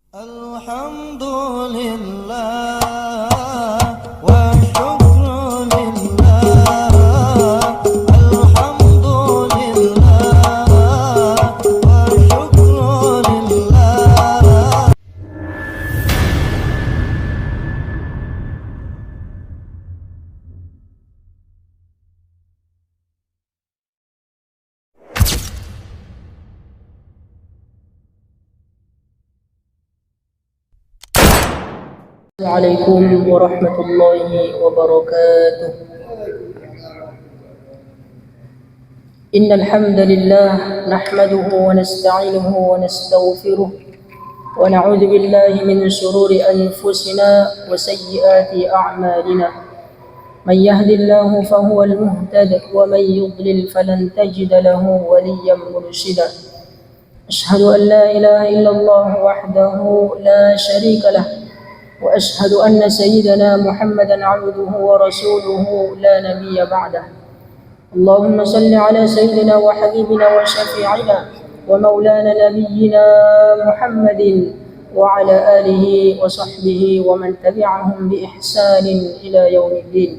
Alhamdulillah wa syukru lillah. Alhamdulillah wa syukru lillah. عليكم ورحمة الله وبركاته. إن الحمد لله نحمده ونستعينه ونستغفره ونعوذ بالله من شرور أنفسنا وسيئات أعمالنا. من يهد الله فهو المهتد ومن يضلل فلن تجد له وليا مرشدا. أشهد أن لا إله إلا الله وحده لا شريك له وأشهد أن سيدنا محمدا عبده ورسوله لا نبي بعده. اللهم صل على سيدنا وحبيبنا وشفيعنا ومولانا نبينا محمد وعلى آله وصحبه ومن تبعهم بإحسان إلى يوم الدين.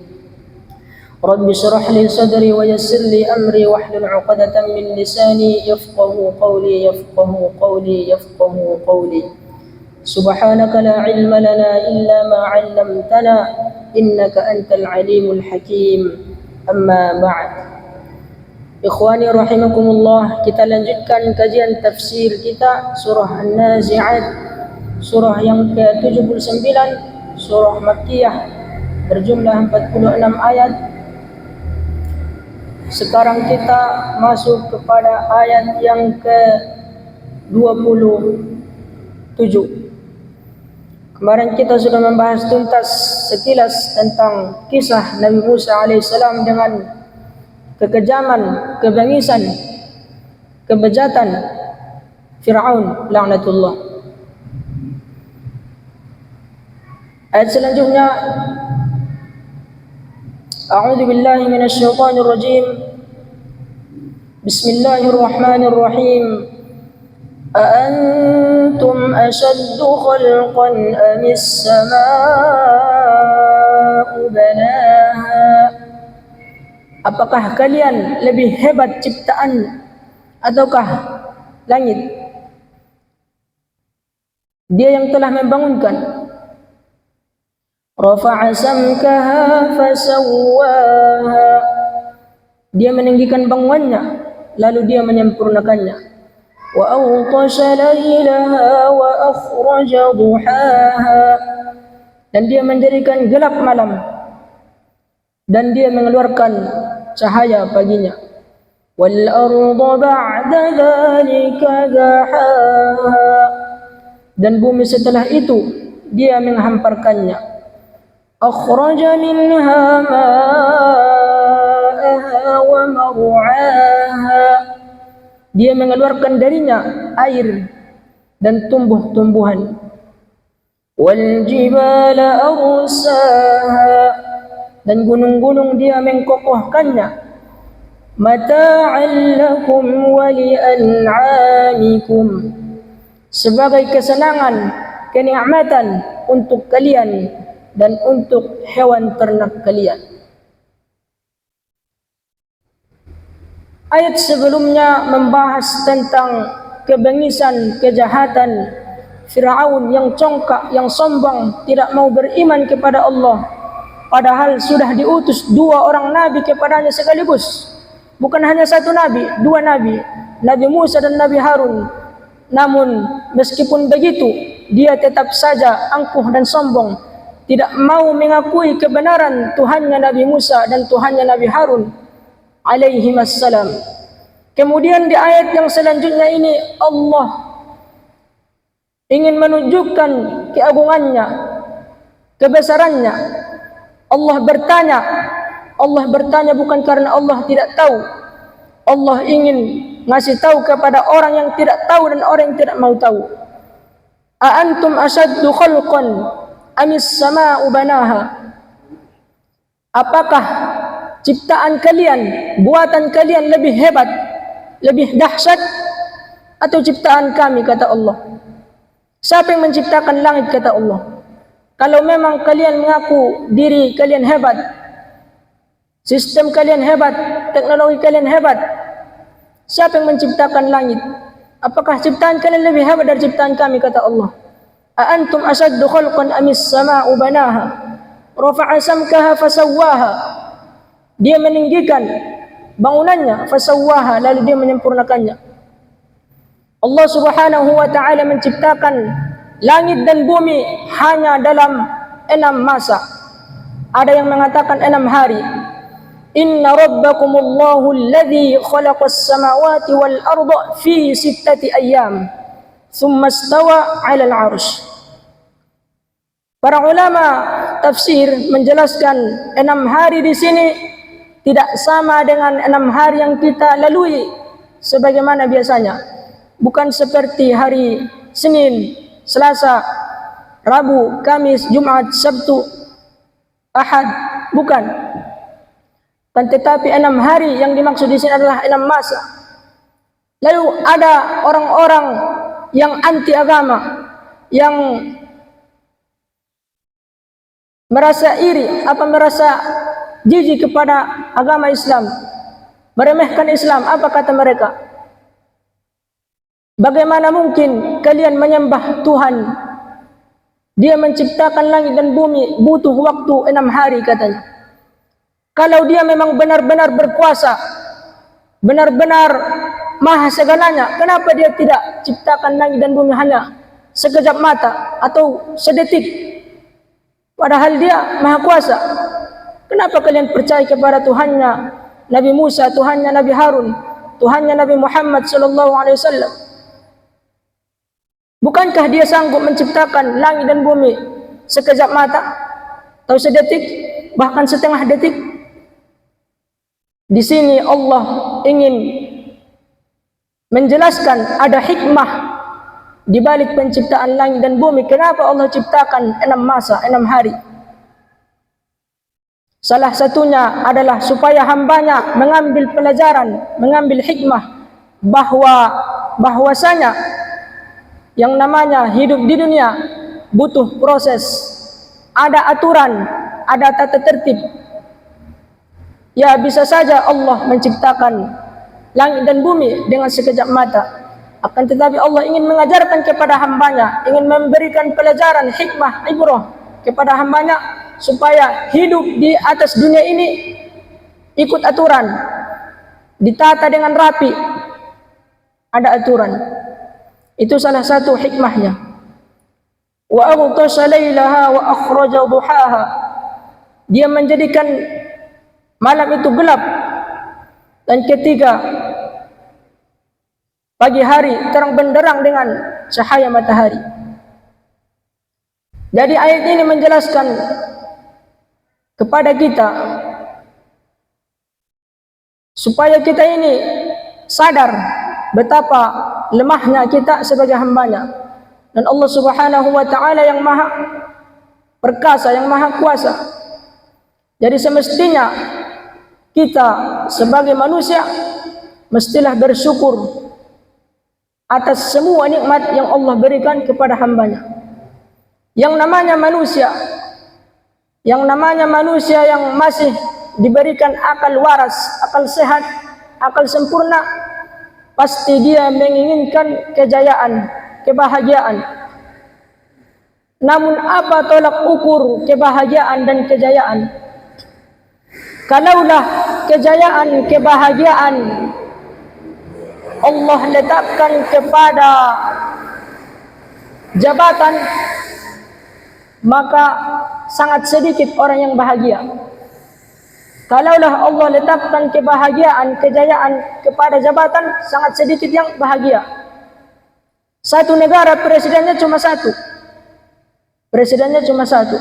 رب اشرح لي صدري ويسر لي أمري واحلل عقدة من لساني يفقه قولي. سبحانك لا علم لنا إلا ما علمتنا إنك أنت العليم الحكيم. أما بعد, Ikhwani rahimakumullah, kita lanjutkan kajian tafsir kita surah An-Nazi'at, surah yang ke-79, surah Makkiyah berjumlah 46 ayat. Sekarang kita masuk kepada ayat yang ke-27. Kemarin kita sudah membahas tuntas sekilas tentang kisah Nabi Musa alaihissalam dengan kekejaman, kebangisan, kebejatan Fir'aun laknatullah. Ayat selanjutnya, A'udzu billahi minasyaitonir rajim. Bismillahirrahmanirrahim. أأنتم أشد خلقا أم السماء بناها. Apakah kalian lebih hebat ciptaan ataukah langit? Dia yang telah membangunkan. Rafa'a samkaha fasawwaha. Dia meninggikan bangunannya lalu dia menyempurnakannya. وَأَغْطَشَ لَيْلَهَا وَأَخْرَجَ ضُحَاهَا. Dan dia menjadikan gelap malam dan dia mengeluarkan cahaya paginya. وَالْأَرْضَ بَعْدَ ذَلِكَ دَحَاهَا. Dan bumi setelah itu dia menghamparkannya. أَخْرَجَ مِنْهَا مَاءَهَا وَمَرْعَاهَا. Dia mengeluarkan darinya air dan tumbuh-tumbuhan. Wal jibala arsaha. Dan gunung-gunung dia mengkokohkannya. Mata'an lakum wa li'an'amikum. Sebagai kesenangan, kenikmatan untuk kalian dan untuk hewan ternak kalian. Ayat sebelumnya membahas tentang kebangisan, kejahatan Fir'aun yang congkak, yang sombong, tidak mau beriman kepada Allah. Padahal sudah diutus 2 orang nabi kepadanya sekaligus. Bukan hanya 1 nabi, 2 nabi, Nabi Musa dan Nabi Harun. Namun meskipun begitu, dia tetap saja angkuh dan sombong, tidak mau mengakui kebenaran Tuhannya Nabi Musa dan Tuhannya Nabi Harun alaihi wassalam. Kemudian di ayat yang selanjutnya ini Allah ingin menunjukkan keagungannya, kebesarannya. Allah bertanya bukan karena Allah tidak tahu. Allah ingin ngasih tahu kepada orang yang tidak tahu dan orang yang tidak mau tahu. A antum asyaddu khalqan amis sama'u banaha. Apakah ciptaan kalian, buatan kalian lebih hebat, lebih dahsyat atau ciptaan kami, kata Allah. Siapa yang menciptakan langit, kata Allah? Kalau memang kalian mengaku diri kalian hebat, sistem kalian hebat, teknologi kalian hebat, siapa yang menciptakan langit? Apakah ciptaan kalian lebih hebat dari ciptaan kami, kata Allah? A antum asaddu khalqan amis sama'u banaha rafa'a samkaha fasawwaha. Dia meninggikan bangunannya, fasawwaha, lalu dia menyempurnakannya. Allah Subhanahu wa taala menciptakan langit dan bumi hanya dalam 6 masa. Ada yang mengatakan 6 hari. Inna rabbakumullahu alladhi khalaqas samawati wal arda fi 6 ayyam thumma istawa 'alal 'arsy. Para ulama tafsir menjelaskan 6 hari di sini tidak sama dengan 6 hari yang kita lalui sebagaimana biasanya. Bukan seperti hari Senin, Selasa, Rabu, Kamis, Jumat, Sabtu, Ahad, bukan. Tetapi 6 hari yang dimaksud di sini adalah 6 masa. Lalu ada orang-orang yang anti agama, yang merasa iri, merasa jijik kepada agama Islam, meremehkan Islam. Apa kata mereka? Bagaimana mungkin kalian menyembah Tuhan? Dia menciptakan langit dan bumi butuh waktu 6 hari, katanya. Kalau dia memang benar-benar berkuasa, benar-benar maha segalanya, kenapa dia tidak ciptakan langit dan bumi hanya sekejap mata atau sedetik? Padahal dia maha kuasa. Kenapa kalian percaya kepada Tuhannya Nabi Musa, Tuhannya Nabi Harun, Tuhannya Nabi Muhammad sallallahu alaihi wasallam? Bukankah dia sanggup menciptakan langit dan bumi sekejap mata atau sedetik, bahkan setengah detik? Di sini Allah ingin menjelaskan ada hikmah di balik penciptaan langit dan bumi. Kenapa Allah ciptakan 6 masa, 6 hari? Salah satunya adalah supaya hambanya mengambil pelajaran, mengambil hikmah bahwasanya yang namanya hidup di dunia butuh proses, ada aturan, ada tata tertib. Ya, bisa saja Allah menciptakan langit dan bumi dengan sekejap mata, akan tetapi Allah ingin mengajarkan kepada hambanya, ingin memberikan pelajaran, hikmah, ibrah kepada hambanya, supaya hidup di atas dunia ini ikut aturan, ditata dengan rapi, ada aturan. Itu salah satu hikmahnya. Wa aghtasha lailaha wa akhraja duhaha. Dia menjadikan malam itu gelap, dan ketika pagi hari terang benderang dengan cahaya matahari. Jadi ayat ini menjelaskan kepada kita supaya kita ini sadar betapa lemahnya kita sebagai hambanya, dan Allah Subhanahu wa taala yang maha perkasa, yang maha kuasa. Jadi semestinya kita sebagai manusia mestilah bersyukur atas semua nikmat yang Allah berikan kepada hambanya. Yang namanya manusia yang masih diberikan akal waras, akal sehat, akal sempurna, pasti dia menginginkan kejayaan, kebahagiaan. Namun apa tolak ukur kebahagiaan dan kejayaan? Kalaulah kejayaan, kebahagiaan Allah letakkan kepada jabatan, maka sangat sedikit orang yang bahagia. Kalaulah Allah letakkan kebahagiaan, kejayaan kepada jabatan, sangat sedikit yang bahagia. Satu negara presidennya cuma satu,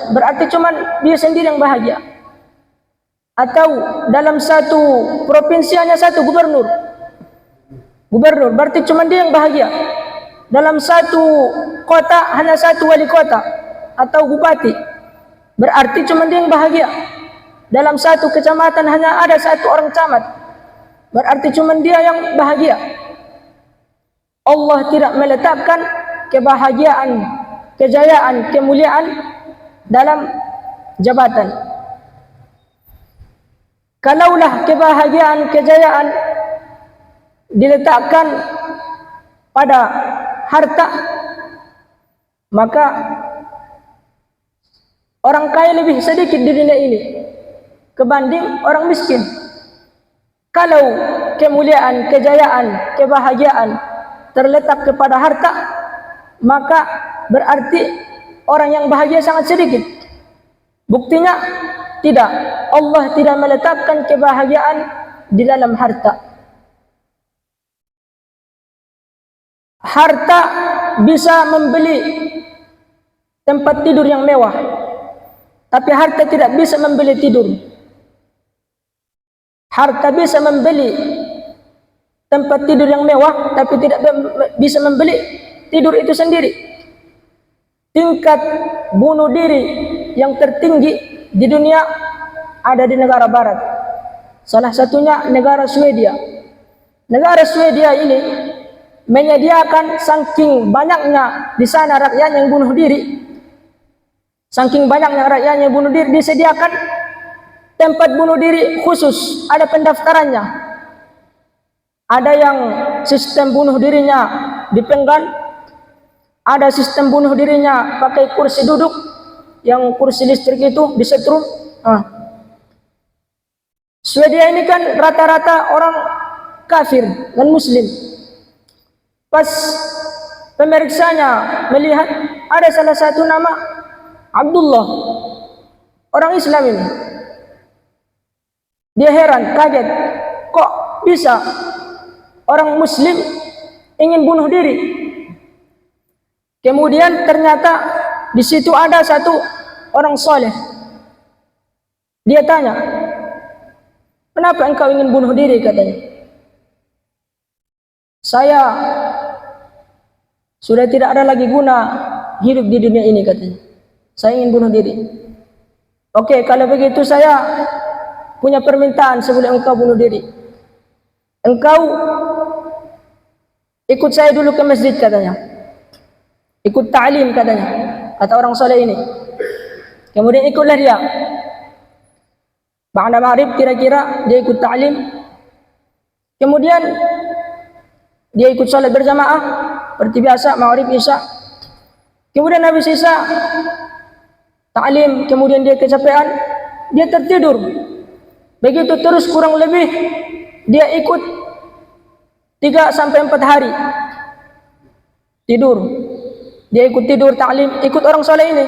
berarti cuma dia sendiri yang bahagia. Atau dalam satu provinsi hanya satu gubernur, berarti cuma dia yang bahagia. Dalam satu kota hanya satu wali kota atau bupati, berarti cuma dia yang bahagia. Dalam satu kecamatan hanya ada satu orang camat, berarti cuma dia yang bahagia. Allah tidak meletakkan kebahagiaan, kejayaan, kemuliaan dalam jabatan. Kalaulah kebahagiaan, kejayaan diletakkan pada harta, maka orang kaya lebih sedikit di dunia ini kebanding orang miskin. Kalau kemuliaan, kejayaan, kebahagiaan terletak kepada harta, maka berarti orang yang bahagia sangat sedikit. Buktinya tidak. Allah tidak meletakkan kebahagiaan di dalam harta. Harta bisa membeli tempat tidur yang mewah, tapi harta tidak bisa membeli tidur. Harta bisa membeli tempat tidur yang mewah, tapi tidak bisa membeli tidur itu sendiri. Tingkat bunuh diri yang tertinggi di dunia ada di negara barat. Salah satunya negara Swedia. Negara Swedia ini menyediakan saking banyaknya di sana rakyat yang bunuh diri. Saking banyaknya rakyat yang bunuh diri, disediakan tempat bunuh diri khusus, ada pendaftarannya. Ada yang sistem bunuh dirinya dipenggal, ada sistem bunuh dirinya pakai kursi duduk, yang kursi listrik itu disetrum. Swedia ini kan rata-rata orang kafir dan muslim. Pas pemeriksanya melihat ada salah satu nama Abdullah, orang Islam ini. Dia heran, kaget, kok bisa orang muslim ingin bunuh diri. Kemudian ternyata di situ ada satu orang soleh. Dia tanya, kenapa engkau ingin bunuh diri, katanya. Saya sudah tidak ada lagi guna hidup di dunia ini, katanya. Saya ingin bunuh diri. Oke, kalau begitu saya punya permintaan sebelum engkau bunuh diri. Engkau ikut saya dulu ke masjid, katanya. Ikut ta'lim, katanya, kata orang soleh ini. Kemudian ikutlah dia. Ba'da maghrib kira-kira dia ikut ta'lim. Kemudian dia ikut salat berjamaah seperti biasa, maghrib isya. Kemudian habis isya ta'lim, kemudian dia kecapean, dia tertidur. Begitu terus kurang lebih dia ikut 3 sampai 4 hari tidur. Dia ikut tidur ta'lim, ikut orang soleh ini.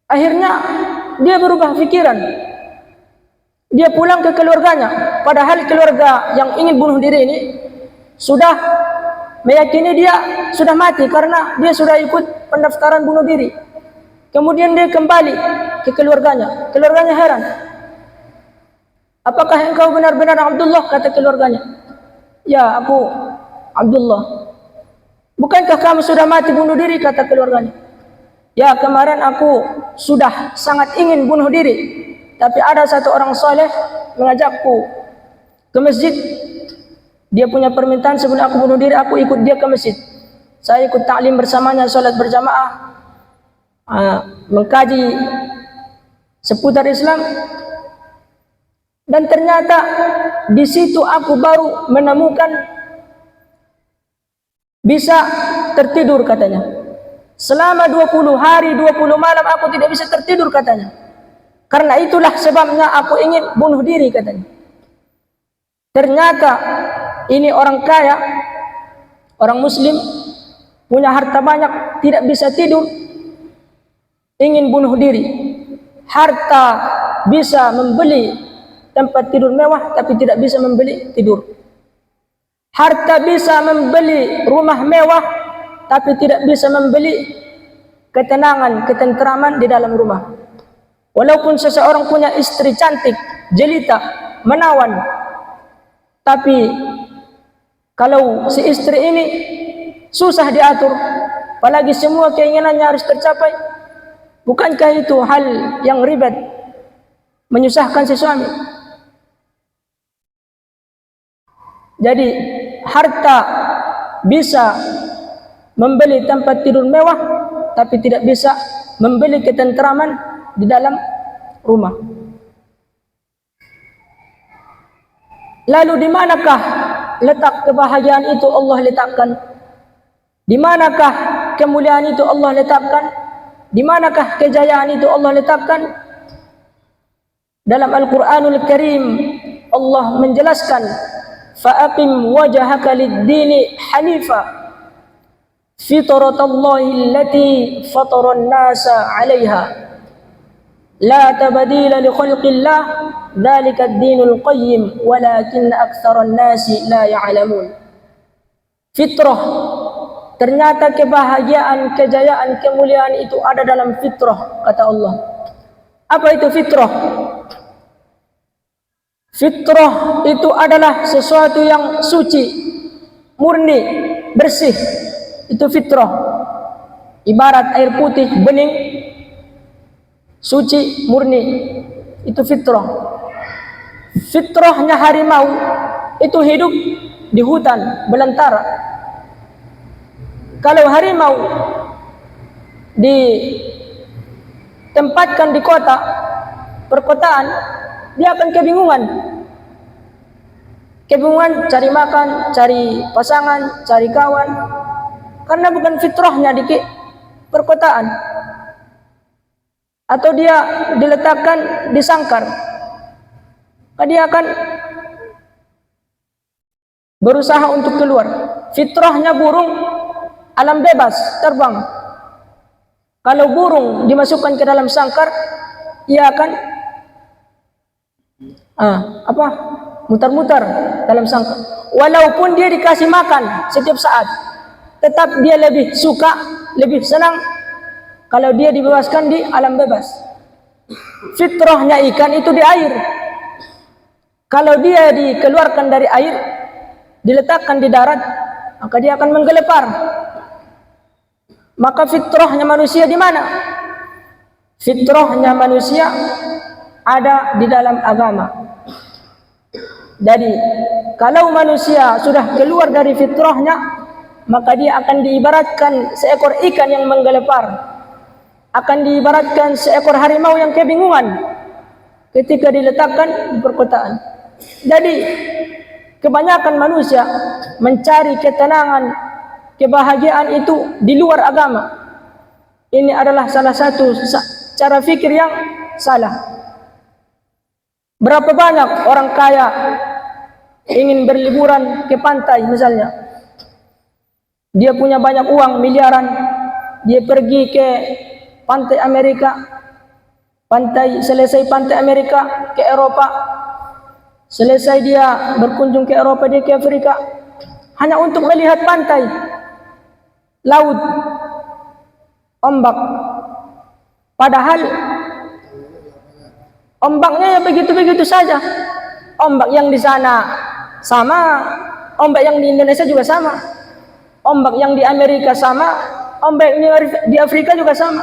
Akhirnya dia berubah pikiran. Dia pulang ke keluarganya, padahal keluarga yang ingin bunuh diri ini sudah meyakini dia sudah mati karena dia sudah ikut pendaftaran bunuh diri. Kemudian dia kembali ke keluarganya. Keluarganya heran. Apakah engkau benar-benar Abdullah? Kata keluarganya. Ya, aku Abdullah. Bukankah kamu sudah mati bunuh diri? Kata keluarganya. Ya, kemarin aku sudah sangat ingin bunuh diri, tapi ada satu orang soleh mengajakku ke masjid. Dia punya permintaan sebelum aku bunuh diri, aku ikut dia ke masjid. Saya ikut ta'lim bersamanya, salat berjamaah, mengkaji seputar Islam. Dan ternyata di situ aku baru menemukan bisa tertidur, katanya. Selama 20 hari, 20 malam aku tidak bisa tertidur, katanya. Karena itulah sebabnya aku ingin bunuh diri, katanya. Ternyata ini orang kaya, orang muslim, punya harta banyak, tidak bisa tidur, ingin bunuh diri. Harta bisa membeli tempat tidur mewah, tapi tidak bisa membeli tidur. Harta bisa membeli rumah mewah, tapi tidak bisa membeli ketenangan, ketenteraman di dalam rumah. Walaupun seseorang punya istri cantik, jelita, menawan, tapi kalau si istri ini susah diatur, apalagi semua keinginannya harus tercapai, bukankah itu hal yang ribet, menyusahkan si suami? Jadi harta bisa membeli tempat tidur mewah, tapi tidak bisa membeli ketenteraman di dalam rumah. Lalu di manakah letak kebahagiaan itu Allah letakkan? Di manakah kemuliaan itu Allah letakkan? Di manakah kejayaan itu Allah letakkan? Dalam Al-Quranul Karim Allah menjelaskan, fa'aqim wajhaka lid-dini hanifa fitratallahi allati fataran nasa 'alaiha la tabdila li khalqillah dzalika ad-dinul qayyim walakinna aktsaran nasi la ya'lamun. Fitrah, ternyata kebahagiaan, kejayaan, kemuliaan itu ada dalam fitrah, kata Allah. Apa itu fitrah? Fitrah itu adalah sesuatu yang suci, murni, bersih. Itu fitrah. Ibarat air putih, bening, suci, murni. Itu fitrah. Fitrahnya harimau itu hidup di hutan, belantara. Kalau harimau ditempatkan di kota, perkotaan, dia akan kebingungan. Kebingungan cari makan, cari pasangan, cari kawan. Karena bukan fitrahnya di perkotaan. Atau dia diletakkan di sangkar. Dia akan berusaha untuk keluar. Fitrahnya burung alam bebas, terbang. Kalau burung dimasukkan ke dalam sangkar, ia akan mutar-mutar dalam sangkar. Walaupun dia dikasih makan setiap saat, tetap dia lebih suka, lebih senang kalau dia dibebaskan di alam bebas. Fitrahnya ikan itu di air. Kalau dia dikeluarkan dari air, diletakkan di darat, maka dia akan menggelepar. Maka fitrahnya manusia di mana? Fitrahnya manusia ada di dalam agama. Jadi kalau manusia sudah keluar dari fitrahnya, maka dia akan diibaratkan seekor ikan yang menggelepar, akan diibaratkan seekor harimau yang kebingungan ketika diletakkan di perkotaan. Jadi kebanyakan manusia mencari ketenangan, kebahagiaan itu di luar agama. Ini adalah salah satu cara fikir yang salah. Berapa banyak orang kaya ingin berliburan ke pantai misalnya. Dia punya banyak uang, miliaran. Dia pergi ke pantai Amerika. Selesai pantai Amerika ke Eropa. Selesai dia berkunjung ke Eropa, dia ke Afrika. Hanya untuk melihat pantai, laut, ombak. Padahal ombaknya ya begitu-begitu saja. Ombak yang di sana sama, ombak yang di Indonesia juga sama. Ombak yang di Amerika sama, ombak yang di Afrika juga sama.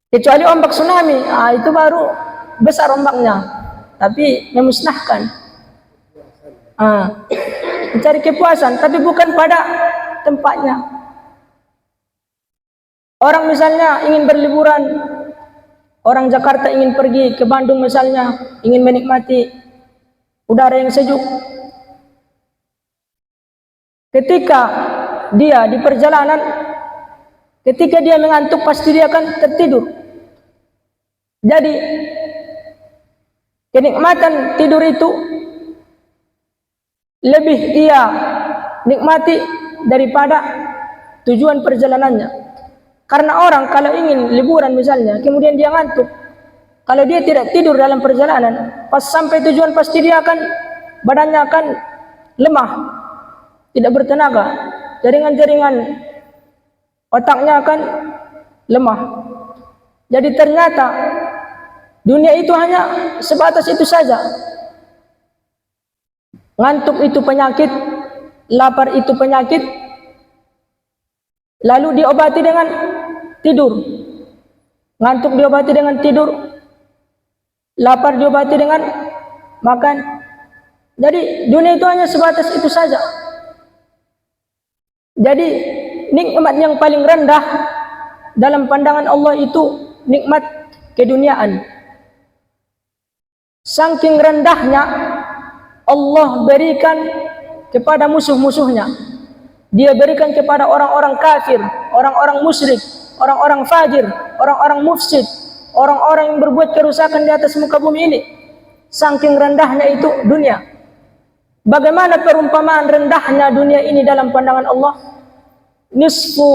Kecuali ombak tsunami, itu baru besar ombaknya, tapi memusnahkan. Mencari kepuasan, tapi bukan pada tempatnya. Orang misalnya ingin berliburan, orang Jakarta ingin pergi ke Bandung misalnya, ingin menikmati udara yang sejuk. Ketika dia di perjalanan, ketika dia mengantuk, pasti dia akan tertidur. Jadi kenikmatan tidur itu lebih ia nikmati daripada tujuan perjalanannya. Karena orang kalau ingin liburan misalnya, kemudian dia ngantuk, kalau dia tidak tidur dalam perjalanan, pas sampai tujuan pasti dia akan, badannya akan lemah, tidak bertenaga, jaringan-jaringan otaknya akan lemah. Jadi ternyata dunia itu hanya sebatas itu saja. Ngantuk itu penyakit, lapar itu penyakit, lalu diobati dengan tidur. Ngantuk diobati dengan tidur, lapar diobati dengan makan. Jadi dunia itu hanya sebatas itu saja. Jadi nikmat yang paling rendah dalam pandangan Allah itu nikmat keduniaan. Saking rendahnya Allah berikan kepada musuh-musuhnya. Dia berikan kepada orang-orang kafir, orang-orang musyrik, orang-orang fajir, orang-orang mufsid, orang-orang yang berbuat kerusakan di atas muka bumi ini. Saking rendahnya itu dunia. Bagaimana perumpamaan rendahnya dunia ini dalam pandangan Allah? Nisfu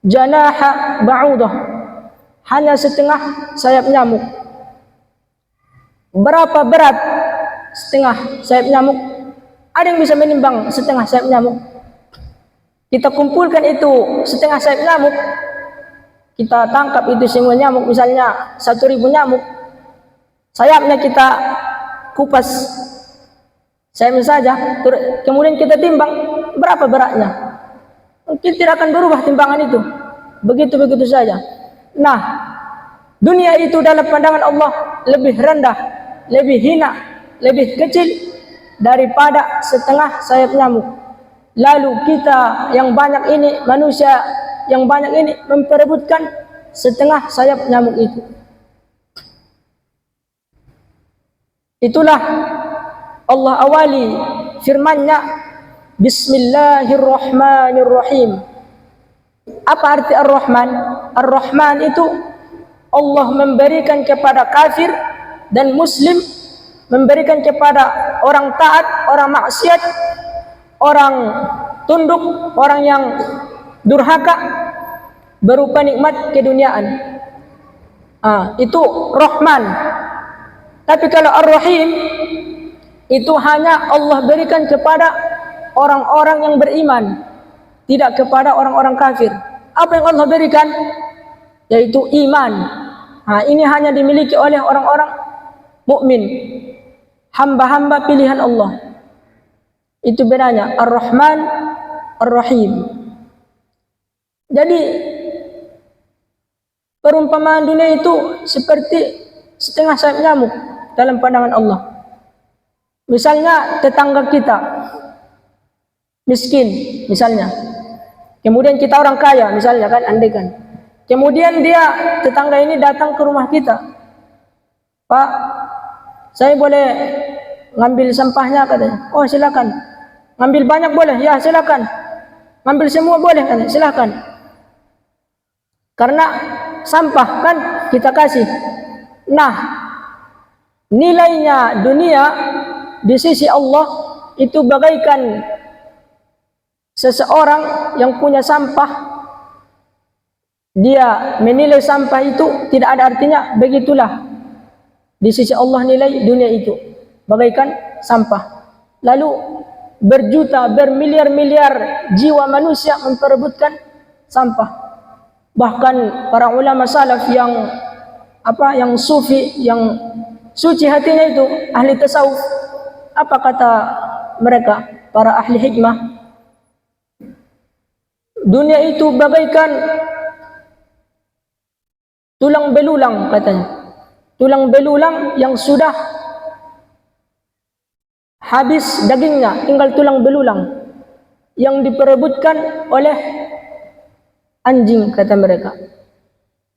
janaha ba'udah, hanya setengah sayap nyamuk. Berapa berat setengah sayap nyamuk? Ada yang bisa menimbang setengah sayap nyamuk? Kita kumpulkan itu setengah sayap nyamuk, kita tangkap itu semua nyamuk, misalnya 1.000 nyamuk, sayapnya kita kupas sayapnya saja, kemudian kita timbang berapa beratnya, mungkin tidak akan berubah timbangan itu, begitu-begitu saja. Nah, dunia itu dalam pandangan Allah lebih rendah, lebih hina, lebih kecil daripada setengah sayap nyamuk. Lalu kita yang banyak ini, manusia yang banyak ini memperebutkan setengah sayap nyamuk itu. Itulah Allah awali firman-Nya, Bismillahirrahmanirrahim. Apa arti Ar-Rahman? Ar-Rahman itu Allah memberikan kepada kafir dan muslim, memberikan kepada orang taat, orang maksiat, orang tunduk, orang yang durhaka, berupa nikmat keduniaan. Itu Rahman. Tapi kalau Ar-Rahim itu hanya Allah berikan kepada orang-orang yang beriman, tidak kepada orang-orang kafir. Apa yang Allah berikan? Yaitu iman. Ini hanya dimiliki oleh orang-orang mukmin, hamba-hamba pilihan Allah. Itu bedanya Ar-Rahman, Ar-Rahim. Jadi perumpamaan dunia itu seperti setengah sayap nyamuk dalam pandangan Allah. Misalnya tetangga kita miskin, misalnya, kemudian kita orang kaya, misalnya kan, andaikan, kemudian dia tetangga ini datang ke rumah kita, Pak, saya boleh ngambil sampahnya, katanya. Oh silakan. Ngambil banyak boleh? Ya silakan. Ngambil semua boleh? Katanya. Silakan. Karena sampah kan kita kasih. Nah, nilainya dunia di sisi Allah itu bagaikan seseorang yang punya sampah. Dia menilai sampah itu tidak ada artinya. Begitulah di sisi Allah nilai dunia itu bagaikan sampah. Lalu berjuta, bermiliar-miliar jiwa manusia memperebutkan sampah. Bahkan para ulama salaf yang sufi, yang suci hatinya itu, ahli tasawuf, apa kata mereka, para ahli hikmah? Dunia itu bagaikan tulang belulang, katanya. Tulang belulang yang sudah habis dagingnya, tinggal tulang belulang yang diperebutkan oleh anjing, kata mereka.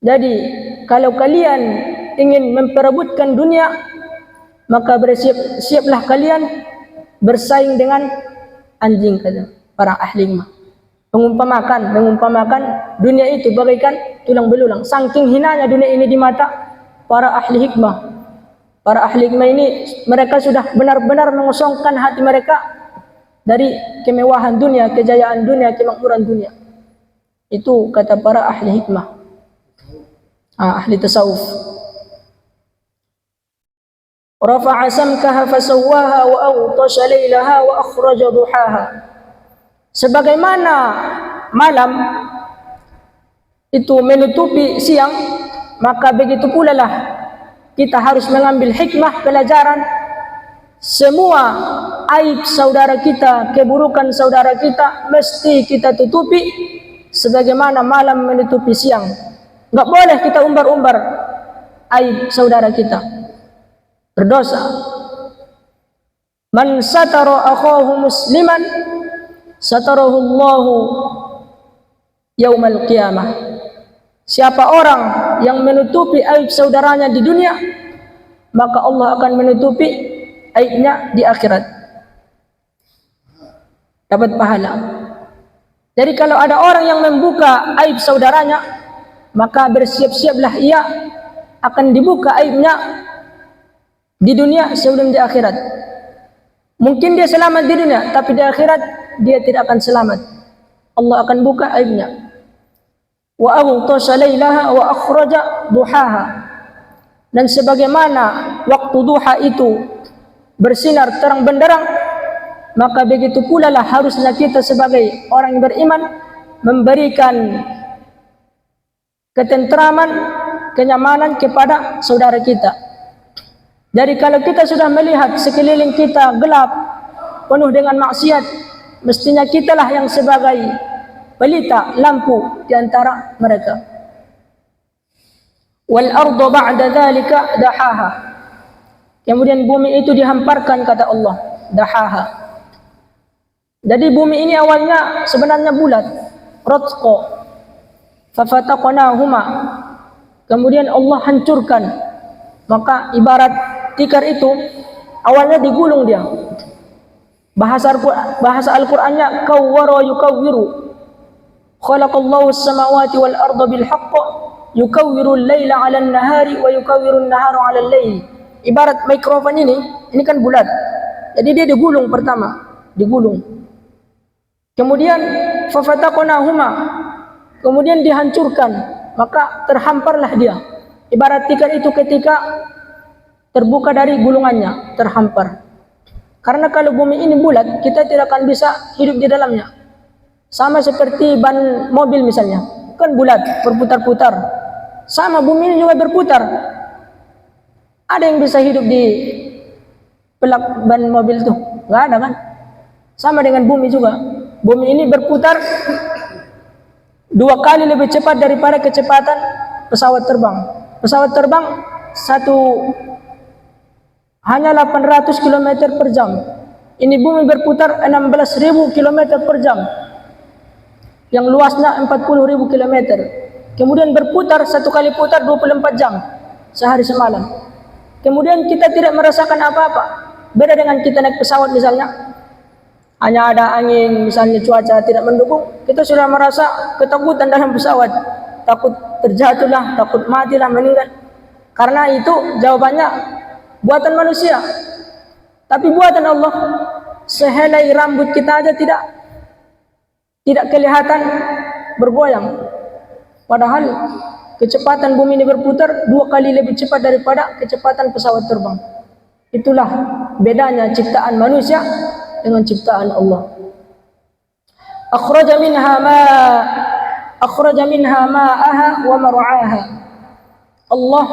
Jadi kalau kalian ingin memperebutkan dunia, maka bersiap-siaplah kalian bersaing dengan anjing, kata para ahli hikmah. Mengumpamakan dunia itu bagaikan tulang belulang. Saking hinanya dunia ini di mata para ahli hikmah. Para ahli hikmah ini, mereka sudah benar-benar mengosongkan hati mereka dari kemewahan dunia, kejayaan dunia, kemakmuran dunia. Itu kata para ahli hikmah, ahli tasawuf. Rafa'a samkaha fasawwaha wa aghtasha lailaha wa akhraja duhaha. Sebagaimana malam itu menutupi siang, maka begitu pula lah kita harus mengambil hikmah, pelajaran. Semua aib saudara kita, keburukan saudara kita mesti kita tutupi sebagaimana malam menutupi siang. Enggak boleh kita umbar-umbar aib saudara kita, berdosa. Man satara akhahu musliman satarahullahu yaumal qiyamah. Siapa orang yang menutupi aib saudaranya di dunia, maka Allah akan menutupi aibnya di akhirat. Dapat pahala. Jadi kalau ada orang yang membuka aib saudaranya, maka bersiap-siaplah ia akan dibuka aibnya di dunia sebelum di akhirat. Mungkin dia selamat di dunia, tapi di akhirat dia tidak akan selamat. Allah akan buka aibnya. Wa aghtasha lailaha wa akhraja duhaha. Dan sebagaimana waktu duha itu bersinar terang benderang, maka begitu pula lah harusnya kita sebagai orang yang beriman memberikan ketentraman, kenyamanan kepada saudara kita. Jadi kalau kita sudah melihat sekeliling kita gelap, penuh dengan maksiat, mestinya kitalah yang sebagai pelita lampu di antara mereka. Wal ardu ba'da dzalika dahaha. Kemudian bumi itu dihamparkan, kata Allah, dahaha. Jadi bumi ini awalnya sebenarnya bulat, ratqa, fafataqnahuma. Kemudian Allah hancurkan. Maka ibarat tikar itu awalnya digulung dia. Bahasa Al-Qur'annya kawwara yukawwiru. Khalaqallahu as-samawati wal arda bil haqq yukawwiru al-laila 'ala an-nahari wa yukawwiru an-nahara 'ala al-lail. Ibarat mikrofon ini kan bulat. Jadi dia digulung pertama, digulung. Kemudian fafataqnahuma. Kemudian dihancurkan, maka terhamparlah dia. Ibarat tikar itu ketika terbuka dari gulungannya, terhampar. Karena kalau bumi ini bulat, kita tidak akan bisa hidup di dalamnya. Sama seperti ban mobil misalnya, kan bulat, berputar-putar. Sama bumi ini juga berputar. Ada yang bisa hidup di pelak ban mobil itu? Nggak ada kan? Sama dengan bumi juga. Bumi ini berputar 2 kali lebih cepat daripada kecepatan pesawat terbang. Pesawat terbang hanya 800 km per jam. Ini bumi berputar 16.000 km per jam. Yang luasnya 40.000 km. Kemudian berputar, 1 kali putar 24 jam. Sehari semalam. Kemudian kita tidak merasakan apa-apa. Beda dengan kita naik pesawat misalnya. Hanya ada angin, misalnya cuaca tidak mendukung, kita sudah merasa ketakutan dalam pesawat. Takut terjatuhlah, takut matilah, meninggal. Karena itu jawabannya buatan manusia. Tapi buatan Allah, sehelai rambut kita aja tidak kelihatan bergoyang. Padahal kecepatan bumi ini berputar 2 kali lebih cepat daripada kecepatan pesawat terbang. Itulah bedanya ciptaan manusia dengan ciptaan Allah. Akhraja minha ma'aha wa mar'aha. Allah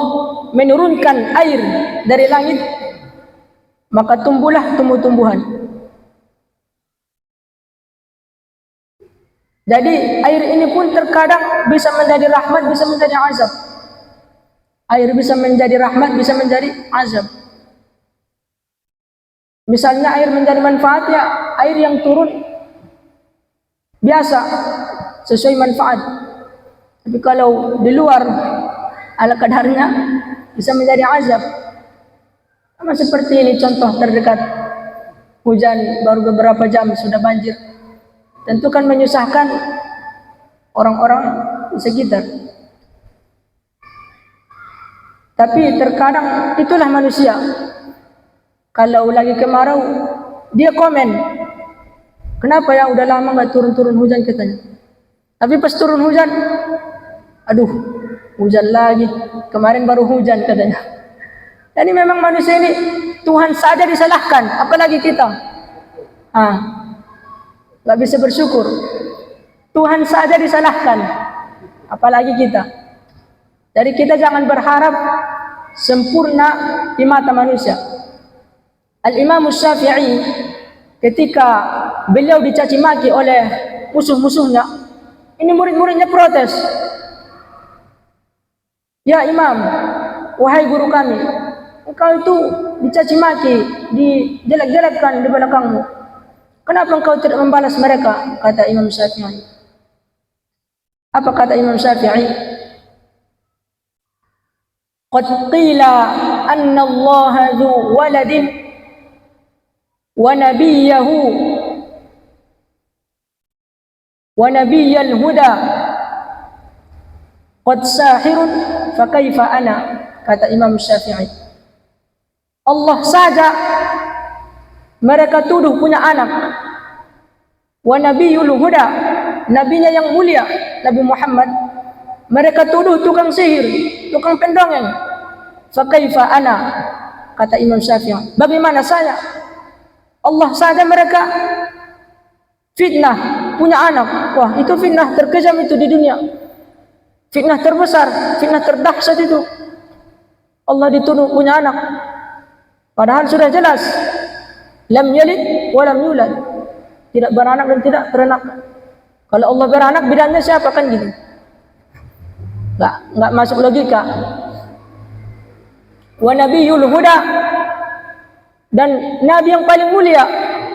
menurunkan air dari langit, maka tumbuhlah tumbuh-tumbuhan. Jadi air ini pun terkadang bisa menjadi rahmat, bisa menjadi azab. Air bisa menjadi rahmat, bisa menjadi azab. Misalnya air menjadi manfaat, ya air yang turun biasa sesuai manfaat. Tapi kalau di luar ala kadarnya bisa menjadi azab. Sama seperti ini contoh terdekat, hujan baru beberapa jam sudah banjir. Tentu kan menyusahkan orang-orang di sekitar. Tapi terkadang itulah manusia. Kalau lagi kemarau, dia komen, kenapa ya udah lama nggak turun-turun hujan katanya. Tapi pas turun hujan, aduh, hujan lagi. Kemarin baru hujan katanya. Jadi memang manusia ini Tuhan saja disalahkan, apalagi kita. Nggak bisa bersyukur. Tuhan saja disalahkan, apalagi kita. Jadi kita jangan berharap sempurna di mata manusia. Al-Imam Syafi'i ketika beliau dicaci maki oleh musuh-musuhnya, ini murid-muridnya protes. Ya Imam, wahai guru kami, engkau itu dicaci maki, dijelek-jelekkan di belakangmu. Kenapa engkau tidak membalas mereka? Kata Imam Syafi'i. Apa kata Imam Syafi'i? Qad qila anna Allah dhu waladin wa nabiyyahu wa nabiyyal huda qad sahirun fa kaifa ana. Kata Imam Syafi'i, Allah saja mereka tuduh punya anak, wa nabiyul huda, nabinya yang mulia Nabi Muhammad mereka tuduh tukang sihir, tukang pendongeng. Fa kaifa ana, kata Imam Syafi'i, bagaimana saya? Allah saja mereka fitnah punya anak. Wah, itu fitnah terkejam itu di dunia, fitnah terbesar, fitnah terdahsyat itu. Allah dituduh punya anak, padahal sudah jelas lam yalid wa lam yulad, tidak beranak dan tidak beranak. Kalau Allah beranak, bidangnya siapa kan gitu? Enggak masuk logika. Wa nabiyul huda, dan nabi yang paling mulia,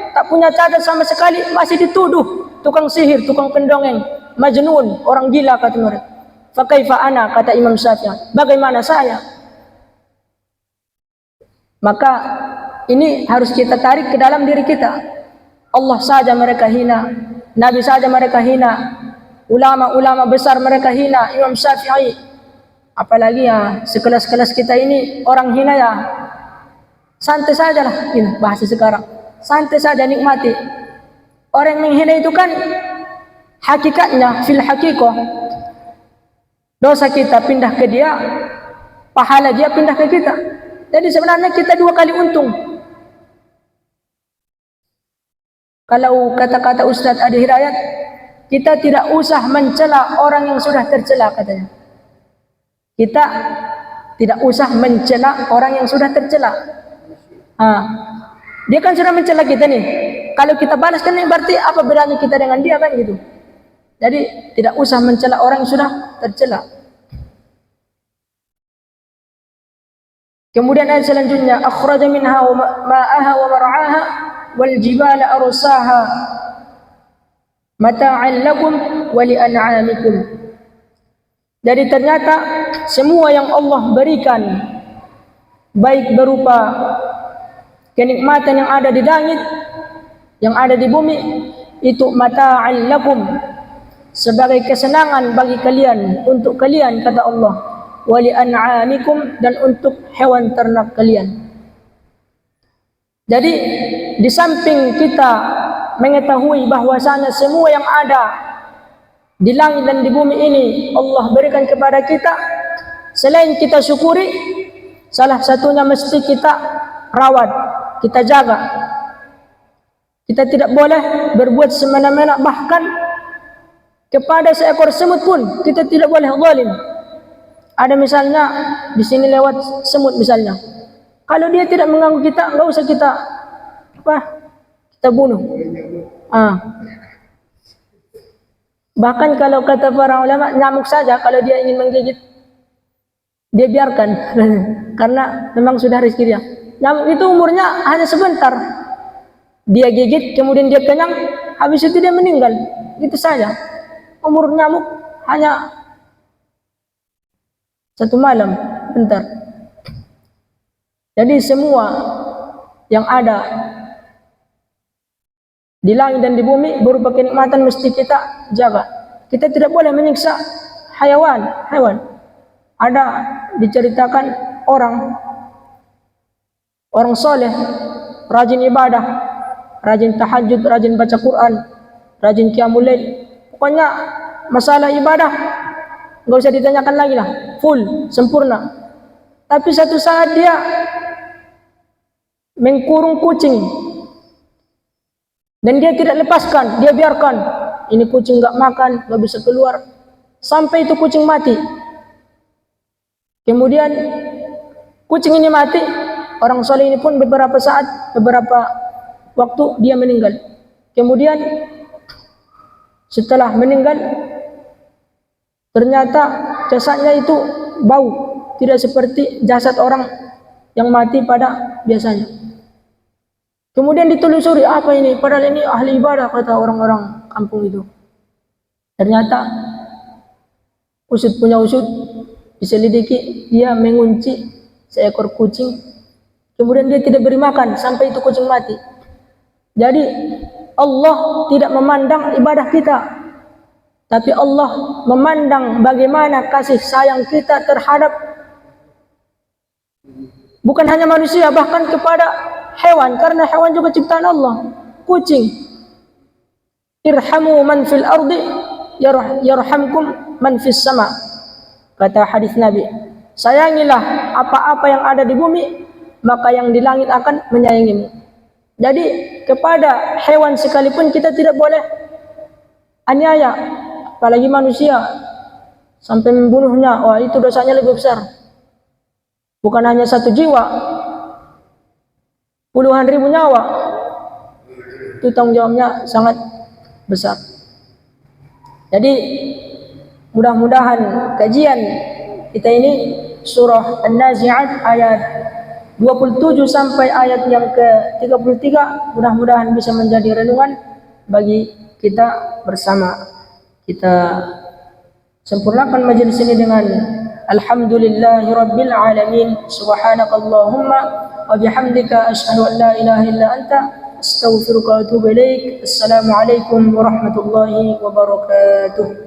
tak punya cacat sama sekali, masih dituduh tukang sihir, tukang pendongeng, majnun, orang gila kata mereka. Fa kaifa ana, kata Imam Syafi'i, bagaimana saya? Maka ini harus kita tarik ke dalam diri kita. Allah saja mereka hina, Nabi saja mereka hina, ulama-ulama besar mereka hina, Imam Syafi'i. Apalagi ya sekelas-kelas kita ini orang hina ya. Santai sajalah, ini bahasa sekarang. Santai saja, nikmati. Orang yang menghina itu kan hakikatnya fil hakikoh, dosa kita pindah ke dia, pahala dia pindah ke kita. Jadi sebenarnya kita dua kali untung. Kalau kata-kata Ustaz Adi Hidayat, kita tidak usah mencela orang yang sudah tercela, katanya. Kita tidak usah mencela orang yang sudah tercela. Dia kan sudah mencela kita nih. Kalau kita balas kan berarti apa bedanya kita dengan dia kan gitu. Jadi tidak usah mencela orang yang sudah tercela. Kemudian ayat selanjutnya, akhraja minha ma'aha wa mar'aha wal jibala arsaha mata'an lakum wa li'an'amikum. Jadi ternyata semua yang Allah berikan, baik berupa kenikmatan yang ada di langit, yang ada di bumi, itu mata'an lakum, sebagai kesenangan bagi kalian, untuk kalian, kata Allah, wa li'an'amikum, dan untuk hewan ternak kalian. Jadi di samping kita mengetahui bahwasanya semua yang ada di langit dan di bumi ini Allah berikan kepada kita, selain kita syukuri, salah satunya mesti kita rawat, kita jaga. Kita tidak boleh berbuat semena-mena, bahkan kepada seekor semut pun kita tidak boleh zalim. Ada misalnya di sini lewat semut misalnya, kalau dia tidak mengganggu kita, enggak usah kita kita bunuh. Bahkan kalau kata para ulama, nyamuk saja kalau dia ingin menggigit, dia biarkan karena memang sudah rezeki dia. Nyamuk itu umurnya hanya sebentar, dia gigit kemudian dia kenyang, habis itu dia meninggal, itu saja. Umur nyamuk hanya satu malam, bentar. Jadi semua yang ada di langit dan di bumi berupa kenikmatan mesti kita jaga. Kita tidak boleh menyiksa hewan. Ada diceritakan orang soleh, rajin ibadah, rajin tahajud, rajin baca Quran, rajin qiyamul lail. Pokoknya masalah ibadah enggak usah ditanyakan lagi lah, full, sempurna. Tapi satu saat dia mengkurung kucing dan dia tidak lepaskan, dia biarkan. Ini kucing enggak makan, enggak bisa keluar sampai itu kucing mati. Kemudian kucing ini mati, orang soleh ini pun beberapa saat, beberapa waktu dia meninggal. Kemudian setelah meninggal, ternyata jasadnya itu bau, tidak seperti jasad orang yang mati pada biasanya. Kemudian ditelusuri, apa ini? Padahal ini ahli ibadah, kata orang-orang kampung itu. Ternyata usut punya usut, diselidiki, dia mengunci seekor kucing. Kemudian dia tidak beri makan sampai itu kucing mati. Jadi Allah tidak memandang ibadah kita, tapi Allah memandang bagaimana kasih sayang kita terhadap bukan hanya manusia, bahkan kepada hewan, karena hewan juga ciptaan Allah. Kucing, irhamu man fil ardi yarhamkum man fis sama, kata hadis Nabi. Sayangilah apa-apa yang ada di bumi, maka yang di langit akan menyayangimu. Jadi kepada hewan sekalipun kita tidak boleh aniaya, apalagi manusia sampai membunuhnya. Wah, itu dosanya lebih besar. Bukan hanya satu jiwa, puluhan ribu nyawa. Itu tanggung jawabnya sangat besar. Jadi mudah-mudahan kajian kita ini surah An-Nazi'at ayat 27 sampai ayat yang ke-33 mudah-mudahan bisa menjadi renungan bagi kita bersama. Kita sempurnakan majelis ini dengan alhamdulillahirabbil alamin, subhanakallahumma wa bihamdika asyhadu an la ilaha illa anta astaghfiruka wa atubu ilaik. Assalamualaikum warahmatullahi wabarakatuh.